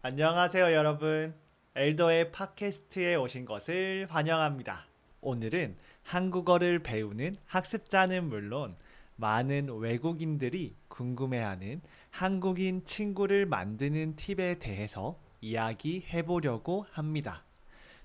안녕하세요, 여러분. 엘더의 팟캐스트에 오신 것을 환영합니다. 오늘은 한국어를 배우는 학습자는 물론 많은 외국인들이 궁금해하는 한국인 친구를 만드는 팁에 대해서 이야기해 보려고 합니다.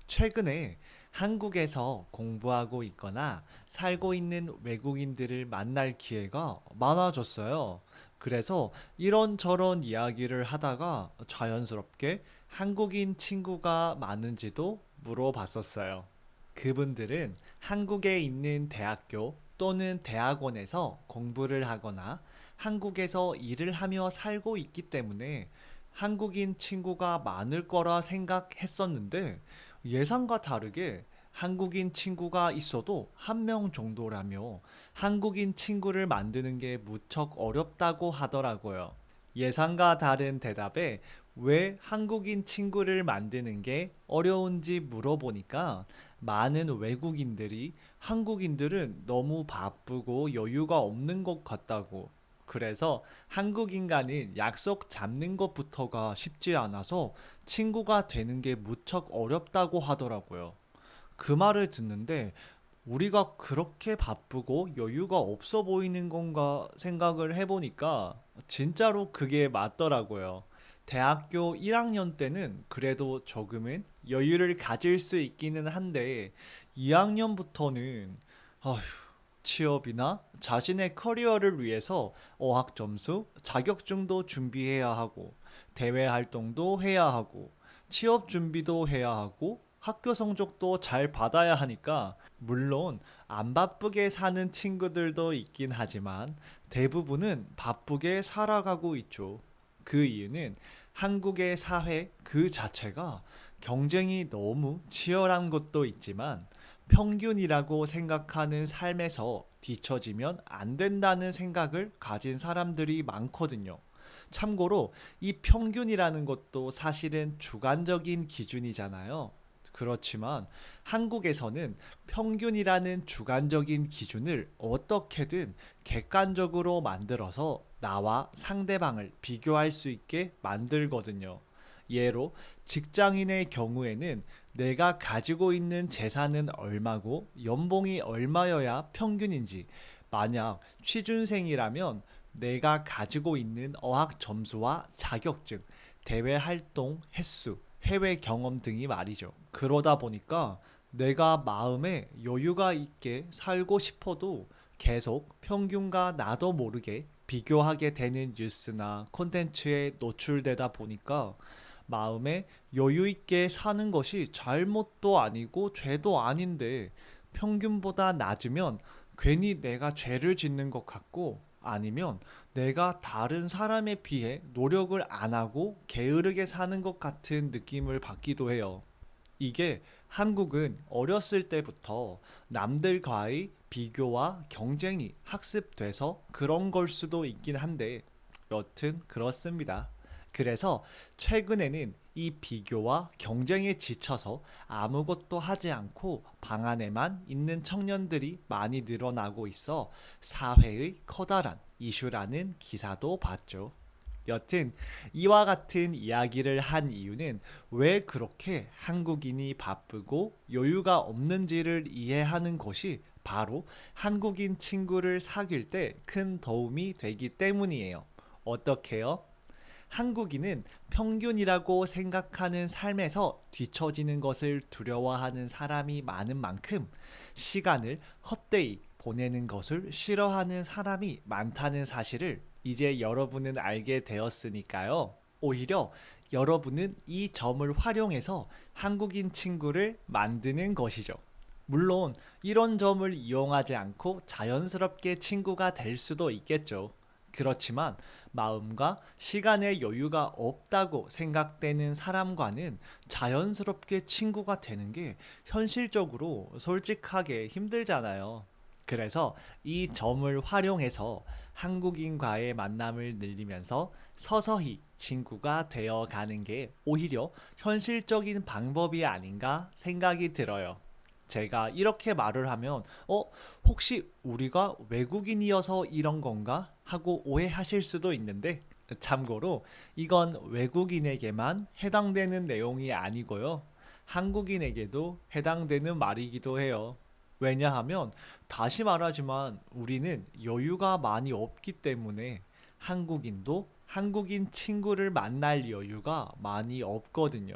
최근에 한국에서 공부하고 있거나 살고 있는 외국인들을 만날 기회가 많아졌어요. 그래서 이런저런 이야기를 하다가 자연스럽게 한국인 친구가 많은지도 물어봤었어요. 그분들은 한국에 있는 대학교 또는 대학원에서 공부를 하거나 한국에서 일을 하며 살고 있기 때문에 한국인 친구가 많을 거라 생각했었는데 예상과 다르게 한국인 친구가 있어도 한 명 정도라며 한국인 친구를 만드는 게 무척 어렵다고 하더라고요. 예상과 다른 대답에 왜 한국인 친구를 만드는 게 어려운지 물어보니까 많은 외국인들이 한국인들은 너무 바쁘고 여유가 없는 것 같다고. 그래서 한국인과는 약속 잡는 것부터가 쉽지 않아서 친구가 되는 게 무척 어렵다고 하더라고요. 그 말을 듣는데 우리가 그렇게 바쁘고 여유가 없어 보이는 건가 생각을 해보니까 진짜로 그게 맞더라고요. 대학교 1학년 때는 그래도 조금은 여유를 가질 수 있기는 한데 2학년부터는 아휴, 취업이나 자신의 커리어를 위해서 어학 점수, 자격증도 준비해야 하고 대외 활동도 해야 하고 취업 준비도 해야 하고 학교 성적도 잘 받아야 하니까 물론 안 바쁘게 사는 친구들도 있긴 하지만 대부분은 바쁘게 살아가고 있죠. 그 이유는 한국의 사회 그 자체가 경쟁이 너무 치열한 것도 있지만 평균이라고 생각하는 삶에서 뒤처지면 안 된다는 생각을 가진 사람들이 많거든요. 참고로 이 평균이라는 것도 사실은 주관적인 기준이잖아요. 그렇지만 한국에서는 평균이라는 주관적인 기준을 어떻게든 객관적으로 만들어서 나와 상대방을 비교할 수 있게 만들거든요. 예로 직장인의 경우에는 내가 가지고 있는 재산은 얼마고 연봉이 얼마여야 평균인지, 만약 취준생이라면 내가 가지고 있는 어학 점수와 자격증, 대외 활동 횟수, 해외 경험 등이 말이죠. 그러다 보니까 내가 마음에 여유가 있게 살고 싶어도 계속 평균과 나도 모르게 비교하게 되는 뉴스나 콘텐츠에 노출되다 보니까 마음에 여유 있게 사는 것이 잘못도 아니고 죄도 아닌데 평균보다 낮으면 괜히 내가 죄를 짓는 것 같고 아니면 내가 다른 사람에 비해 노력을 안 하고 게으르게 사는 것 같은 느낌을 받기도 해요. 이게 한국은 어렸을 때부터 남들과의 비교와 경쟁이 학습돼서 그런 걸 수도 있긴 한데 여튼 그렇습니다. 그래서 최근에는 이 비교와 경쟁에 지쳐서 아무것도 하지 않고 방 안에만 있는 청년들이 많이 늘어나고 있어 사회의 커다란 이슈라는 기사도 봤죠. 여튼 이와 같은 이야기를 한 이유는 왜 그렇게 한국인이 바쁘고 여유가 없는지를 이해하는 것이 바로 한국인 친구를 사귈 때 큰 도움이 되기 때문이에요. 어떻게요? 한국인은 평균이라고 생각하는 삶에서 뒤처지는 것을 두려워하는 사람이 많은 만큼 시간을 헛되이 보내는 것을 싫어하는 사람이 많다는 사실을 이제 여러분은 알게 되었으니까요. 오히려 여러분은 이 점을 활용해서 한국인 친구를 만드는 것이죠. 물론 이런 점을 이용하지 않고 자연스럽게 친구가 될 수도 있겠죠. 그렇지만 마음과 시간의 여유가 없다고 생각되는 사람과는 자연스럽게 친구가 되는 게 현실적으로 솔직하게 힘들잖아요. 그래서 이 점을 활용해서 한국인과의 만남을 늘리면서 서서히 친구가 되어 가는 게 오히려 현실적인 방법이 아닌가 생각이 들어요. 제가 이렇게 말을 하면, 혹시 우리가 외국인이어서 이런 건가? 하고 오해하실 수도 있는데, 참고로 이건 외국인에게만 해당되는 내용이 아니고요. 한국인에게도 해당되는 말이기도 해요. 왜냐하면 다시 말하지만 우리는 여유가 많이 없기 때문에 한국인도 한국인 친구를 만날 여유가 많이 없거든요.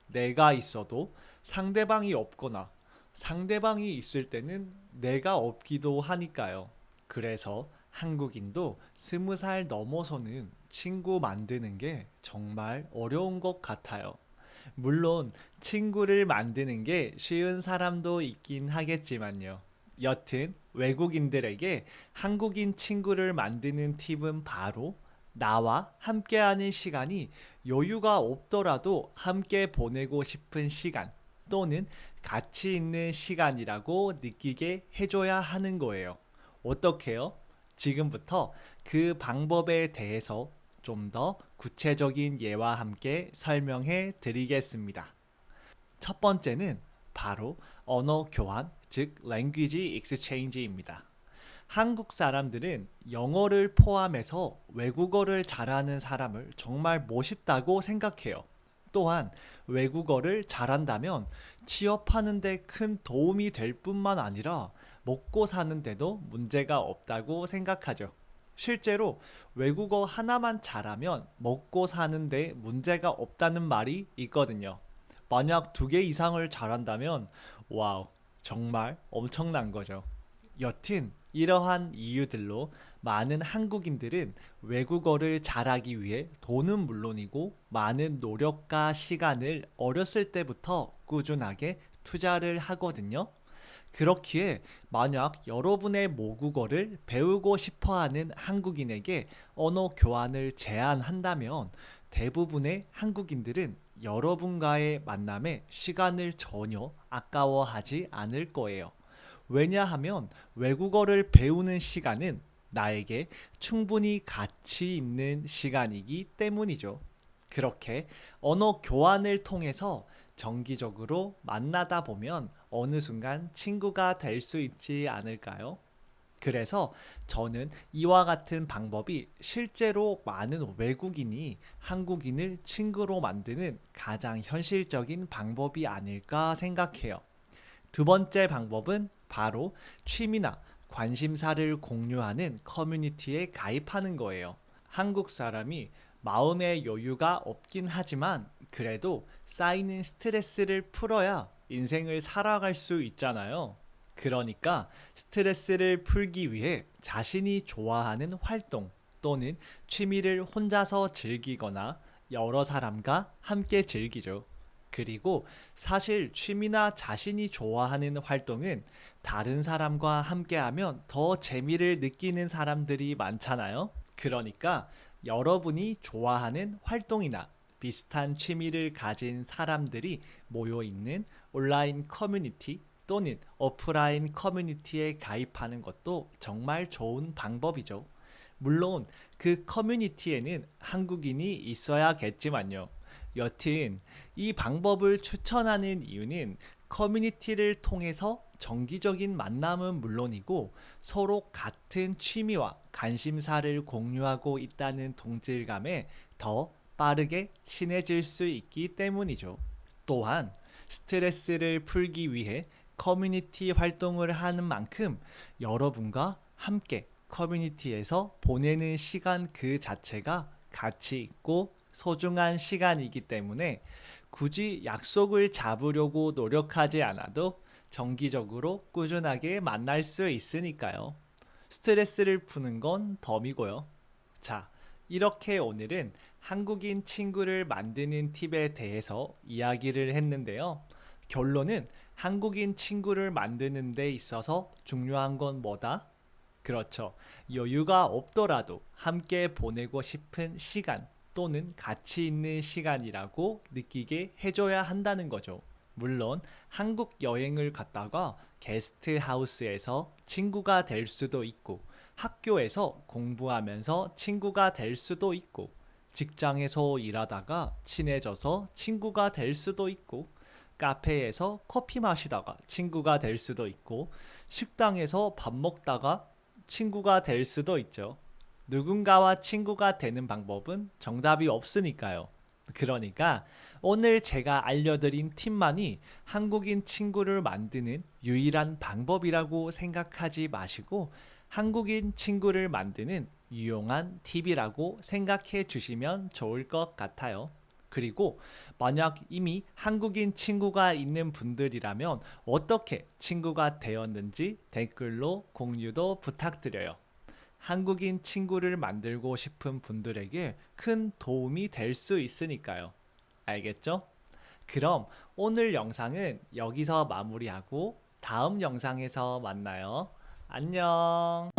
내가 있어도 상대방이 없거나 상대방이 있을 때는 내가 없기도 하니까요. 그래서 한국인도 20살 넘어서는 친구 만드는 게 정말 어려운 것 같아요. 물론 친구를 만드는 게 쉬운 사람도 있긴 하겠지만요. 여튼 외국인들에게 한국인 친구를 만드는 팁은 바로 나와 함께하는 시간이 여유가 없더라도 함께 보내고 싶은 시간 또는 가치 있는 시간이라고 느끼게 해줘야 하는 거예요. 어떻게요? 지금부터 그 방법에 대해서 좀 더 구체적인 예와 함께 설명해 드리겠습니다. 첫 번째는 바로 언어 교환, 즉 language exchange입니다. 한국 사람들은 영어를 포함해서 외국어를 잘하는 사람을 정말 멋있다고 생각해요. 또한 외국어를 잘한다면 취업하는 데 큰 도움이 될 뿐만 아니라 먹고 사는 데도 문제가 없다고 생각하죠. 실제로 외국어 하나만 잘하면 먹고 사는데 문제가 없다는 말이 있거든요. 만약 2개 이상을 잘한다면 와우, 정말 엄청난 거죠. 여튼 이러한 이유들로 많은 한국인들은 외국어를 잘하기 위해 돈은 물론이고 많은 노력과 시간을 어렸을 때부터 꾸준하게 투자를 하거든요. 그렇기에 만약 여러분의 모국어를 배우고 싶어 하는 한국인에게 언어 교환을 제안한다면 대부분의 한국인들은 여러분과의 만남에 시간을 전혀 아까워하지 않을 거예요. 왜냐하면 외국어를 배우는 시간은 나에게 충분히 가치 있는 시간이기 때문이죠. 그렇게 언어 교환을 통해서 정기적으로 만나다 보면 어느 순간 친구가 될 수 있지 않을까요? 그래서 저는 이와 같은 방법이 실제로 많은 외국인이 한국인을 친구로 만드는 가장 현실적인 방법이 아닐까 생각해요. 두 번째 방법은 바로 취미나 관심사를 공유하는 커뮤니티에 가입하는 거예요. 한국 사람이 마음의 여유가 없긴 하지만 그래도 쌓이는 스트레스를 풀어야 인생을 살아갈 수 있잖아요. 그러니까 스트레스를 풀기 위해 자신이 좋아하는 활동 또는 취미를 혼자서 즐기거나 여러 사람과 함께 즐기죠. 그리고 사실 취미나 자신이 좋아하는 활동은 다른 사람과 함께하면 더 재미를 느끼는 사람들이 많잖아요. 그러니까 여러분이 좋아하는 활동이나 비슷한 취미를 가진 사람들이 모여 있는 온라인 커뮤니티 또는 오프라인 커뮤니티에 가입하는 것도 정말 좋은 방법이죠. 물론 그 커뮤니티에는 한국인이 있어야겠지만요. 여튼 이 방법을 추천하는 이유는 커뮤니티를 통해서 정기적인 만남은 물론이고 서로 같은 취미와 관심사를 공유하고 있다는 동질감에 더 빠르게 친해질 수 있기 때문이죠. 또한 스트레스를 풀기 위해 커뮤니티 활동을 하는 만큼 여러분과 함께 커뮤니티에서 보내는 시간 그 자체가 가치 있고 소중한 시간이기 때문에 굳이 약속을 잡으려고 노력하지 않아도 정기적으로 꾸준하게 만날 수 있으니까요. 스트레스를 푸는 건 덤이고요. 자, 이렇게 오늘은 한국인 친구를 만드는 팁에 대해서 이야기를 했는데요. 결론은 한국인 친구를 만드는 데 있어서 중요한 건 뭐다? 그렇죠. 여유가 없더라도 함께 보내고 싶은 시간 또는 가치 있는 시간이라고 느끼게 해줘야 한다는 거죠. 물론 한국 여행을 갔다가 게스트 하우스에서 친구가 될 수도 있고 학교에서 공부하면서 친구가 될 수도 있고 직장에서 일하다가 친해져서 친구가 될 수도 있고 카페에서 커피 마시다가 친구가 될 수도 있고 식당에서 밥 먹다가 친구가 될 수도 있죠. 누군가와 친구가 되는 방법은 정답이 없으니까요. 그러니까 오늘 제가 알려드린 팁만이 한국인 친구를 만드는 유일한 방법이라고 생각하지 마시고 한국인 친구를 만드는 유용한 팁이라고 생각해 주시면 좋을 것 같아요. 그리고 만약 이미 한국인 친구가 있는 분들이라면 어떻게 친구가 되었는지 댓글로 공유도 부탁드려요. 한국인 친구를 만들고 싶은 분들에게 큰 도움이 될 수 있으니까요. 알겠죠? 그럼 오늘 영상은 여기서 마무리하고 다음 영상에서 만나요. 안녕.